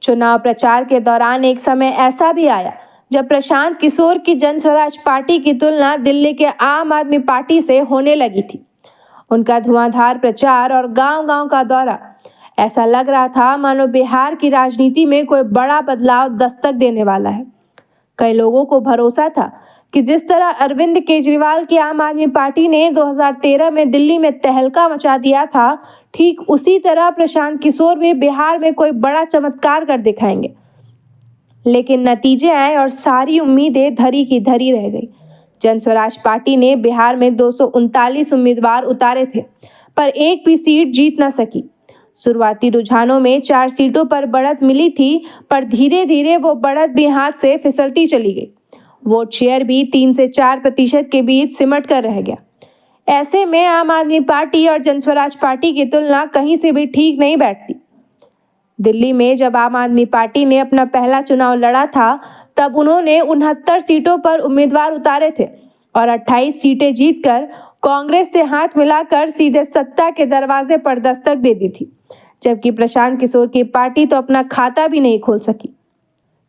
चुनाव प्रचार के दौरान एक समय ऐसा भी आया जब प्रशांत किशोर की जन स्वराज पार्टी की तुलना दिल्ली के आम आदमी पार्टी से होने लगी थी। उनका धुआंधार प्रचार और गांव-गांव का दौरा, ऐसा लग रहा था मानो बिहार की राजनीति में कोई बड़ा बदलाव दस्तक देने वाला है। कई लोगों को भरोसा था कि जिस तरह अरविंद केजरीवाल की आम आदमी पार्टी ने 2013 में दिल्ली में तहलका मचा दिया था, ठीक उसी तरह प्रशांत किशोर भी बिहार में कोई बड़ा चमत्कार कर दिखाएंगे। लेकिन नतीजे आए और सारी उम्मीदें धरी की धरी रह गई। जन स्वराज पार्टी ने बिहार में 239 उम्मीदवार उतारे थे, पर एक भी सीट जीत न सकी। शुरुआती रुझानों में 4 सीटों पर बढ़त मिली थी, पर धीरे धीरे वो बढ़त भी हाथ से फिसलती चली गई। वोट शेयर भी 3 से 4% के बीच सिमट कर रह गया। ऐसे में आम आदमी पार्टी और जन स्वराज पार्टी की तुलना कहीं से भी ठीक नहीं बैठती। दिल्ली में जब आम आदमी पार्टी ने अपना पहला चुनाव लड़ा था, तब उन्होंने 69 सीटों पर उम्मीदवार उतारे थे और 28 सीटें जीतकर कांग्रेस से हाथ मिलाकर सीधे सत्ता के दरवाजे पर दस्तक दे दी थी। जबकि प्रशांत किशोर की पार्टी तो अपना खाता भी नहीं खोल सकी।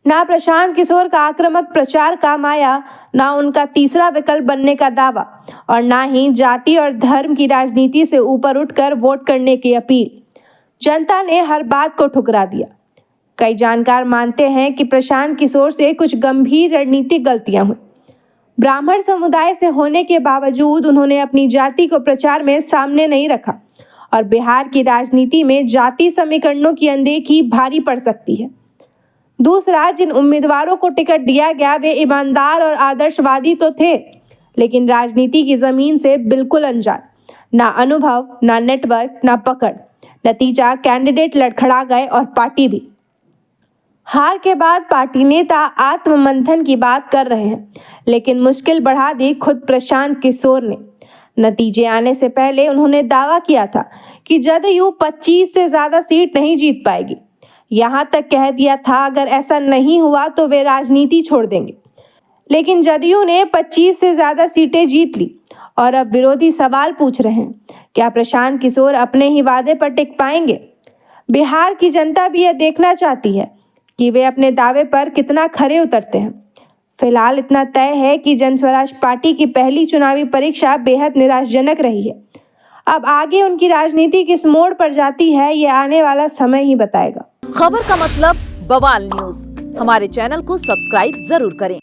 ना प्रशांत किशोर का आक्रामक प्रचार काम आया, ना उनका तीसरा विकल्प बनने का दावा, और ना ही जाति और धर्म की राजनीति से ऊपर उठकर वोट करने की अपील। जनता ने हर बात को ठुकरा दिया। कई जानकार मानते हैं कि प्रशांत किशोर से कुछ गंभीर रणनीतिक गलतियां हुई। ब्राह्मण समुदाय से होने के बावजूद उन्होंने अपनी जाति को प्रचार में सामने नहीं रखा, और बिहार की राजनीति में जाति समीकरणों की अनदेखी भारी पड़ सकती है। दूसरा, जिन उम्मीदवारों को टिकट दिया गया वे ईमानदार और आदर्शवादी तो थे, लेकिन राजनीति की जमीन से बिल्कुल अनजान। ना अनुभव, ना नेटवर्क, ना पकड़। नतीजा, कैंडिडेट लड़खड़ा गए और पार्टी भी। हार के बाद पार्टी नेता आत्ममंथन की बात कर रहे हैं, लेकिन मुश्किल बढ़ा दी खुद प्रशांत किशोर ने। नतीजे आने से पहले उन्होंने दावा किया था कि जदयू 25 से ज्यादा सीट नहीं जीत पाएगी। यहां तक कह दिया था अगर ऐसा नहीं हुआ तो वे राजनीति छोड़ देंगे। लेकिन जदयू ने 25 से ज्यादा सीटें जीत ली और अब विरोधी सवाल पूछ रहे हैं, क्या प्रशांत किशोर अपने ही वादे पर टिक पाएंगे? बिहार की जनता भी यह देखना चाहती है कि वे अपने दावे पर कितना खरे उतरते हैं। फिलहाल इतना तय है कि जन स्वराज पार्टी की पहली चुनावी परीक्षा बेहद निराशाजनक रही है। अब आगे उनकी राजनीति किस मोड़ पर जाती है, ये आने वाला समय ही बताएगा। खबर का मतलब बवाल न्यूज। हमारे चैनल को सब्सक्राइब जरूर करें।